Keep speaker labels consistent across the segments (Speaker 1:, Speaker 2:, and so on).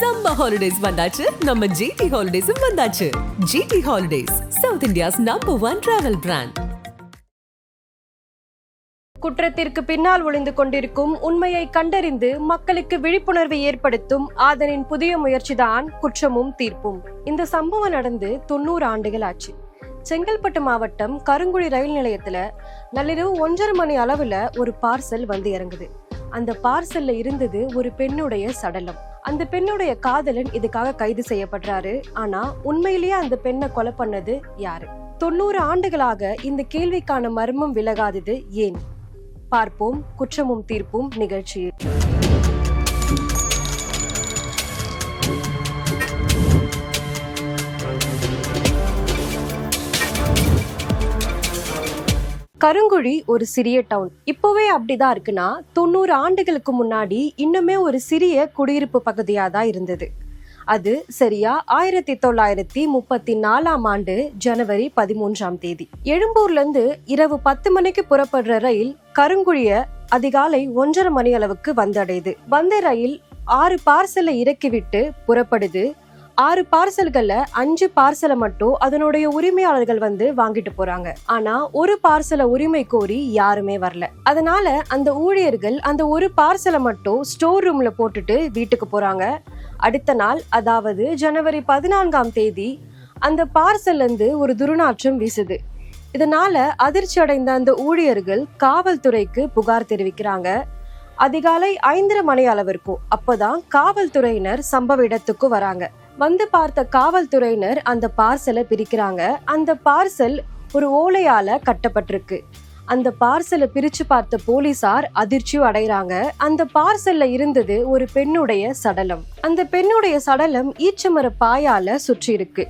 Speaker 1: Summer holidays வந்தாச்சு, நம்ம GT ஹாலிடேஸும் வந்தாச்சு. GT Holidays, South India's number 1 travel brand.
Speaker 2: குற்றத்திற்கு பின்னால் ஒளிந்து கொண்டிருக்கும் உண்மையை கண்டறிந்து மக்களுக்கு விழிப்புணர்வை ஏற்படுத்தும் ஆதனின் புதிய முயற்சிதான் குற்றமும் தீர்ப்பும். இந்த சம்பவம் நடந்து 90 ஆண்டுகள் ஆச்சு. செங்கல்பட்டு மாவட்டம் கருங்குழி ரயில் நிலையத்துல நள்ளிரவு 1:30 மணி அளவுல ஒரு பார்சல் வந்து இறங்குது. அந்த பார்சல்ல இருந்தது ஒரு பெண்ணுடைய சடலம். அந்த பெண்ணுடைய காதலன் இதுக்காக கைது செய்யப்படுறாரு. ஆனா உண்மையிலேயே அந்த பெண்ணை கொலை பண்ணது யாரு? 90 ஆண்டுகளாக இந்த கேள்விக்கான மர்மம் விலகாதது ஏன்? பார்ப்போம் குற்றமும் தீர்ப்பும் நிகழ்ச்சியில். கருங்குழி ஒரு சிறிய டவுன். இப்பவே அப்படிதான் இருக்குன்னா 90 ஆண்டுகளுக்கு முன்னாடி இன்னுமே ஒரு சிறிய குடியிருப்பு பகுதியா தான் இருந்தது. அது சரியா 1934ஆம் ஆண்டு ஜனவரி 13ஆம் தேதி எழும்பூர்ல இருந்து இரவு 10 மணிக்கு புறப்படுற ரயில் கருங்குழிய அதிகாலை 1:30 மணி அளவுக்கு வந்தடையுது. வந்த ரயில் 6 பார்சலை இறக்கிவிட்டு புறப்படுது. 6 பார்சல்கள்ல 5 பார்சலை மட்டும் அதனுடைய உரிமையாளர்கள் வந்து வாங்கிட்டு போறாங்க. ஆனா ஒரு பார்சலை உரிமை கோரி யாருமே வரல. அதனால அந்த ஊழியர்கள் அந்த ஒரு பார்சலை மட்டும் ஸ்டோர் ரூம்ல போட்டுட்டு வீட்டுக்கு போறாங்க. அடுத்த நாள், அதாவது ஜனவரி 14ஆம் தேதி, அந்த பார்சல்ல இருந்து ஒரு துர்நாற்றம் வீசுது. இதனால அதிர்ச்சி அடைந்த அந்த ஊழியர்கள் காவல்துறைக்கு புகார் தெரிவிக்கிறாங்க. அதிகாலை 5:30 மணி அளவிற்கும் அப்பதான் காவல்துறையினர் சம்பவ இடத்துக்கு வராங்க. வந்து பார்த்த காவல்துறையினர் அந்த பார்சலை பிரிக்கிறாங்க. அந்த பார்சல் ஒரு ஓலையால கட்டப்பட்டிருக்கு. அந்த பார்சலை பிரிச்சு பார்த்த போலீசார் அதிர்ச்சி அடைகிறாங்க. அந்த பார்சல்ல இருந்தது ஒரு பெண்ணுடைய சடலம். அந்த பெண்ணுடைய சடலம் ஈச்சமர பாயால சுற்றி இருக்கு.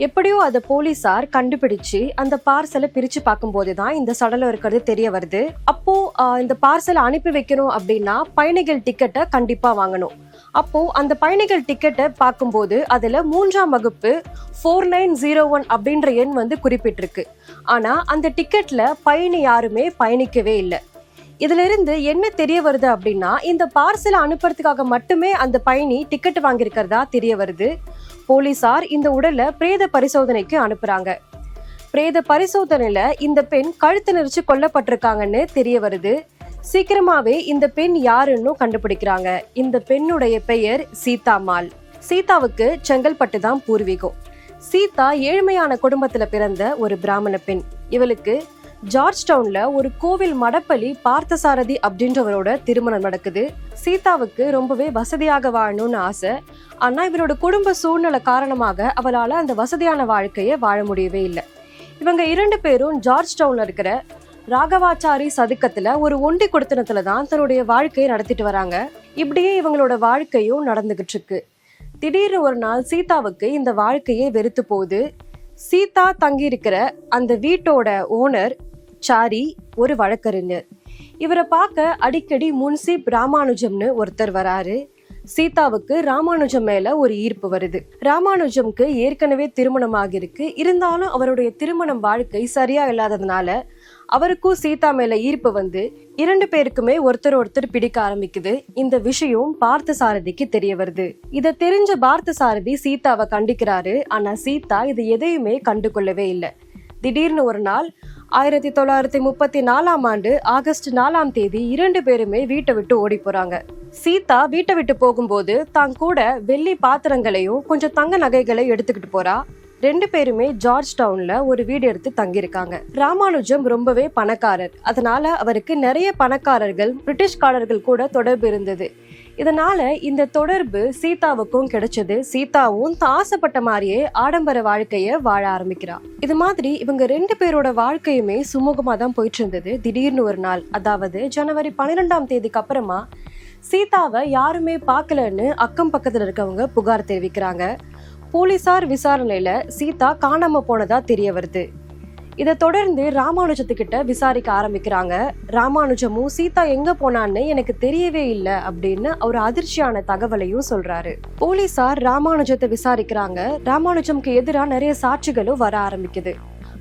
Speaker 2: எப்படியோ அதை போலீசார் கண்டுபிடிச்சு அந்த பார்சலை பிரிச்சு பார்க்கும் போதுதான் இந்த சடலம் இருக்கிறது தெரிய வருது. அப்போ இந்த பார்சலை அனுப்பி வைக்கணும் அப்படின்னா பயணிகள் டிக்கெட்டை கண்டிப்பா வாங்கணும். அப்போ அந்த பயணிகள் டிக்கெட்டை பார்க்கும்போது அதுல 3ஆம் வகுப்பு 4901 அப்படின்ற எண் வந்து குறிப்பிட்டிருக்கு. ஆனா அந்த டிக்கெட்ல பயணி யாருமே பயணிக்கவே இல்லை. இதுல இருந்து என்ன தெரிய வருது அப்படின்னா, இந்த பார்சலை அனுப்புறதுக்காக மட்டுமே அந்த பயணி டிக்கெட் வாங்கியிருக்கிறதா தெரிய வருது. போலீசார் இந்த உடலை பிரேத பரிசோதனைக்கு அனுப்புறாங்க. பிரேத பரிசோதனையில இந்த பெண் கழுத்து நெரிச்சு கொல்லப்பட்டிருக்காங்கன்னு தெரிய வருது. சீக்கிரமாவே இந்த பெண் யாருன்னு கண்டுபிடிக்கிறாங்க. இந்த பெண்ணுடைய பெயர் சீதாமால். சீதாவுக்கு செங்கல்பட்டு தான் பூர்வீகம். சீதா ஏழ்மையான குடும்பத்துல பிறந்த ஒரு பிராமண பெண். இவளுக்கு ஜார்ஜ் டவுன்ல ஒரு கோவில் மடப்பள்ளி பார்த்தசாரதி அப்படின்றவரோட திருமணம் நடக்குது. சீதாவுக்கு ரொம்பவே வசதியாக வாழணும்னு ஆசை. ஆனா இவரோட குடும்ப சூழ்நிலை காரணமாக அவளால அந்த வசதியான வாழ்க்கைய வாழ முடியவே இல்லை. இவங்க 2 பேரும் ஜார்ஜ் டவுன்ல இருக்கிற ராகவாச்சாரி சதுக்கத்துல ஒரு ஒண்டி குடித்தனத்துல தான் தன்னுடைய வாழ்க்கையை நடத்திட்டு வராங்க. இப்படியே இவங்களோட வாழ்க்கையும் நடந்துகிட்டு இருக்கு. திடீர்னு ஒரு நாள் சீதாவுக்கு இந்த வாழ்க்கையே வெறுத்து போகுது. சீதா தங்கி இருக்கிற அந்த வீட்டோட ஓனர் சாரி ஒரு வழக்கறிஞர். இவரை பார்க்க அடிக்கடி முன்சிப் ராமானுஜம்னு ஒருத்தர் வராரு. சீதாவுக்கு ராமானுஜம் மேல ஒரு ஈர்ப்பு வருது. ராமானுஜம்க்கு ஏற்கனவே திருமணம் ஆகிருக்கு. இருந்தாலும் அவருடைய திருமணம் வாழ்க்கை சரியா இல்லாததுனால அவருக்கும் சீதா மேல ஈர்ப்பு வந்து 2 பேருக்குமே ஒருத்தர் பிடிக்க ஆரம்பிக்குது. இந்த விஷயம் பார்த்தசாரதிக்கு தெரிய வருது. இத தெரிஞ்ச பார்த்தசாரதி சீதாவை கண்டிக்கிறாரு. ஆனா சீதா இது எதையுமே கண்டு கொள்ளவே இல்லை. திடீர்னு ஒரு நாள் 1934ஆம் ஆண்டு ஆகஸ்ட் 4ஆம் தேதி 2 பேருமே வீட்டை விட்டு ஓடி போறாங்க. சீதா வீட்டை விட்டு போகும்போது தான் கூட வெள்ளி பாத்திரங்களையும் கொஞ்சம் தங்க நகைகளை எடுத்துக்கிட்டு போறா. 2 பேருமே ஜார்ஜ் டவுன்ல ஒரு வீடு எடுத்து தங்கியிருக்காங்க. ராமானுஜம் ரொம்பவே பணக்காரர். அதனால அவருக்கு நிறைய பணக்காரர்கள், பிரிட்டிஷ்காரர்கள் கூட தொடர்பு இருந்தது. இதனால இந்த தொடர்பு சீதாவுக்கும் கிடைச்சது. சீதாவும் ஆசைப்பட்ட மாதிரியே ஆடம்பர வாழ்க்கைய வாழ ஆரம்பிக்கிறா. இது மாதிரி இவங்க 2 பேரோட வாழ்க்கையுமே சுமூகமா தான் போயிட்டு இருந்தது. திடீர்னு ஒரு நாள், அதாவது ஜனவரி 12ஆம் தேதிக்கு அப்புறமா சீதாவை யாருமே பார்க்கலன்னு அக்கம் பக்கத்துல இருக்கவங்க புகார் தெரிவிக்கிறாங்க. போலீசார் விசாரணையில சீதா காணாம போனதா தெரிய வருது. இதை தொடர்ந்து ராமானுஜத்துக்கிட்ட விசாரிக்க ஆரம்பிக்கிறாங்க. ராமானுஜமும் சீதா எங்க போனான்னு எனக்கு தெரியவே இல்லை அப்படின்னு ஒரு அதிர்ச்சியான தகவலையும் சொல்றாரு. போலீசார் ராமானுஜத்தை விசாரிக்கிறாங்க. ராமானுஜம்க்கு எதிராக நிறைய சாட்சிகளும் வர ஆரம்பிக்குது.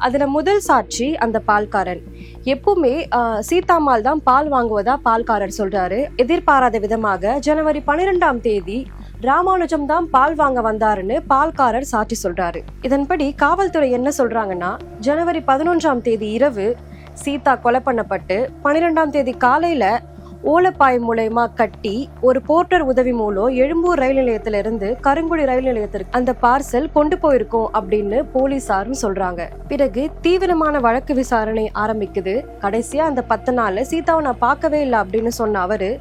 Speaker 2: அதுல முதல் சாட்சி அந்த பால்காரன். எப்பவுமே சீதாமால் தான் பால் வாங்குவதா பால்காரர் சொல்றாரு. எதிர்பாராத விதமாக ஜனவரி 12ஆம் தேதி ராமானுஜம் தான் பால் வாங்க வந்தாருன்னு பால்காரர் சாட்சி சொல்றாரு. இதன்படி காவல்துறை என்ன சொல்றாங்கன்னா, ஜனவரி 11 இரவு சீதா கொலை பண்ணப்பட்டு 12 காலையில ஓலப்பாய் மூலயமா கட்டி ஒரு போர்ட்டர் உதவி மூலம் எழும்பூர் ரயில் நிலையத்தில இருந்து கருங்குடி ரயில் நிலையத்திற்கு அந்த பார்சல் கொண்டு போயிருக்கும் அப்படின்னு போலீசாரும் சொல்றாங்க. பிறகு தீவிரமான வழக்கு விசாரணை ஆரம்பிக்குது. கடைசியா அந்த 10 நாள்ல சீதாவை நான் பார்க்கவே இல்லை அப்படின்னு சொன்ன அவரு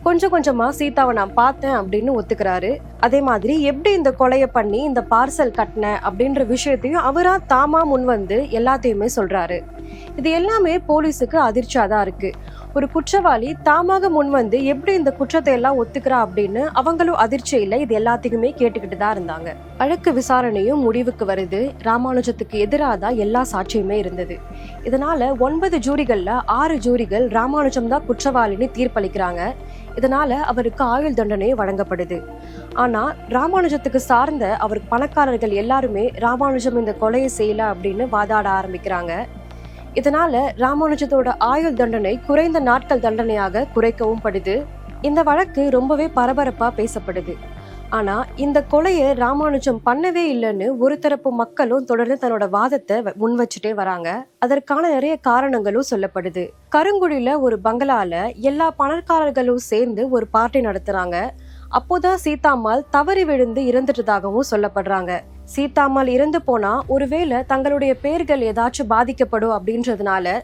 Speaker 2: கொஞ்சம் கொஞ்சமா சீதாவை நான் பார்த்தேன் அப்படின்னு ஒத்துக்கிறாரு. அதே மாதிரி எப்படி இந்த கொலையை பண்ணி இந்த பார்சல் கட்டின அப்படின்ற விஷயத்தையும் அவரா தாமா முன் வந்து எல்லாத்தையுமே சொல்றாரு. இது எல்லாமே போலீஸுக்கு அதிர்ச்சியா தான் இருக்கு. ஒரு குற்றவாளி தாமாக முன் வந்து எப்படி இந்த குற்றத்தை எல்லாம் ஒத்துக்கிறா அப்படின்னு அவங்களும் அதிர்ச்சியில இது எல்லாத்தையுமே கேட்டுக்கிட்டு தான் இருந்தாங்க. வழக்கு விசாரணையும் முடிவுக்கு வருது. ராமானுஜத்துக்கு எதிராக தான் எல்லா சாட்சியுமே இருந்தது. இதனால 9 ஜூரிகள்ல 6 ஜூரிகள் ராமானுஜம் தான் குற்றவாளின்னு தீர்ப்பளிக்கிறாங்க. இதனால அவருக்கு ஆயுள் தண்டனை வழங்கப்படுது. ஆனா ராமானுஜத்துக்கு சார்ந்த அவர் பணக்காரர்கள் எல்லாருமே ராமானுஜம் இந்த கொலையை செய்யல அப்படின்னு வாதாட ஆரம்பிக்கிறாங்க. இதனால ராமானுஜத்தோட ஆயுள் தண்டனை குறைந்த நாட்கள் தண்டனையாக குறைக்கவும் படுது. இந்த வழக்கு ரொம்பவே பரபரப்பா பேசப்படுது. ஆனா இந்த கொலையை ராமானுஜம் பண்ணவே இல்லைன்னு ஒரு தரப்பு மக்களும் தொடர்ந்து தன்னோட வாதத்தை முன் வச்சுட்டே வராங்க. அதற்கான நிறைய காரணங்களும் சொல்லப்படுது. கருங்குடியில ஒரு பங்களால எல்லா பணக்காரர்களும் சேர்ந்து ஒரு பார்ட்டி நடத்துறாங்க. அப்போதான் சீதாம்மாள் தவறி விழுந்து இறந்துட்டதாகவும் சொல்லப்படுறாங்க. சீதாம்மாள் இறந்து போனா ஒருவேளை தங்களுடைய பேர்கள் ஏதாச்சும் பாதிக்கப்படும் அப்படின்றதுனால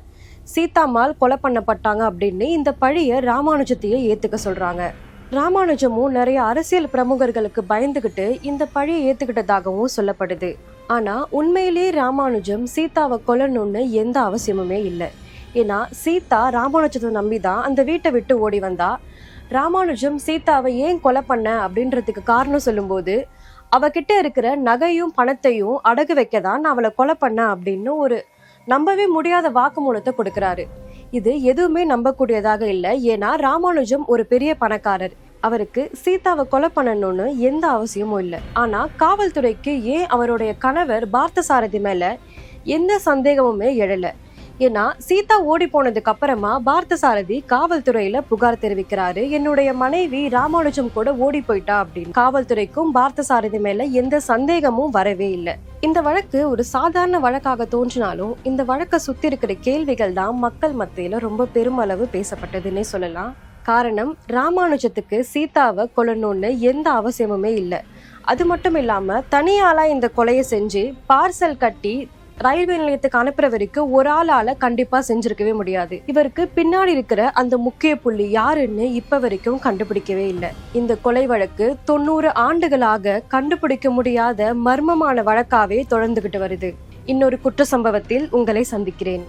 Speaker 2: சீதாம்மாள் கொலை பண்ணப்பட்டாங்க அப்படின்னு இந்த பழிய ராமானுஜத்தையே ஏத்துக்க சொல்றாங்க. ராமானுஜமும் நிறைய அரசியல் பிரமுகர்களுக்கு பயந்துகிட்டு இந்த பழியை ஏத்துக்கிட்டதாகவும் சொல்லப்படுது. ஆனா உண்மையிலேயே ராமானுஜம் சீதாவை கொல்லணும்னு எந்த அவசியமுமே இல்லை. ஏன்னா சீதா ராமானுஜத்தை நம்பிதான் அந்த வீட்டை விட்டு ஓடி வந்தா. ராமானுஜம் சீதாவை ஏன் கொலை பண்ண அப்படின்றதுக்கு காரணம் சொல்லும்போது அவகிட்ட இருக்கிற நகையும் பணத்தையும் அடகு வைக்கதான் நான் அவளை கொலை பண்ண அப்படின்னு ஒரு நம்பவே முடியாத வாக்குமூலத்தை கொடுக்கிறாரு. இது எதுவுமே நம்பக்கூடியதாக இல்லை. ஏன்னா ராமானுஜம் ஒரு பெரிய பணக்காரர். அவருக்கு சீதாவை கொலை பண்ணணும்னு எந்த அவசியமும் இல்லை. ஆனா காவல்துறைக்கு ஏன் அவருடைய கணவர் பார்த்தசாரதி மேல எந்த சந்தேகமுமே எழல. ஏன்னா சீதா ஓடி போனதுக்கு அப்புறமா பார்த்தசாரதி காவல்துறையில புகார் தெரிவிக்கிறாரு. என்னுடைய மனைவி ராமானுஜம் கூட ஓடி போயிட்டா அப்படின்னு. காவல்துறைக்கும் பார்த்தசாரதி மேல எந்த சந்தேகமும் வரவே இல்லை. இந்த வழக்கு ஒரு சாதாரண வழக்காக தோன்றினாலும் இந்த வழக்கை சுத்தி இருக்கிற கேள்விகள் தான் மக்கள் மத்தியில ரொம்ப பெருமளவு பேசப்பட்டதுன்னே சொல்லலாம். காரணம், ராமானுஜத்துக்கு சீதாவை கொல்லணும்னு எந்த அவசியமுமே இல்லை. அது மட்டும் இல்லாம தனியாளா இந்த கொலையை செஞ்சு பார்சல் கட்டி ரயில்வே நிலையத்துக்கு அனுப்புற வரைக்கும் ஒரு ஆளால கண்டிப்பா செஞ்சிருக்கவே முடியாது. இவருக்கு பின்னாடி இருக்கிற அந்த முக்கிய புள்ளி யாருன்னு இப்ப வரைக்கும் கண்டுபிடிக்கவே இல்லை. இந்த கொலை வழக்கு 90 ஆண்டுகளாக கண்டுபிடிக்க முடியாத மர்மமான வழக்காவே தொடர்ந்துகிட்டு வருது. இன்னொரு குற்ற சம்பவத்தில் உங்களை சந்திக்கிறேன்.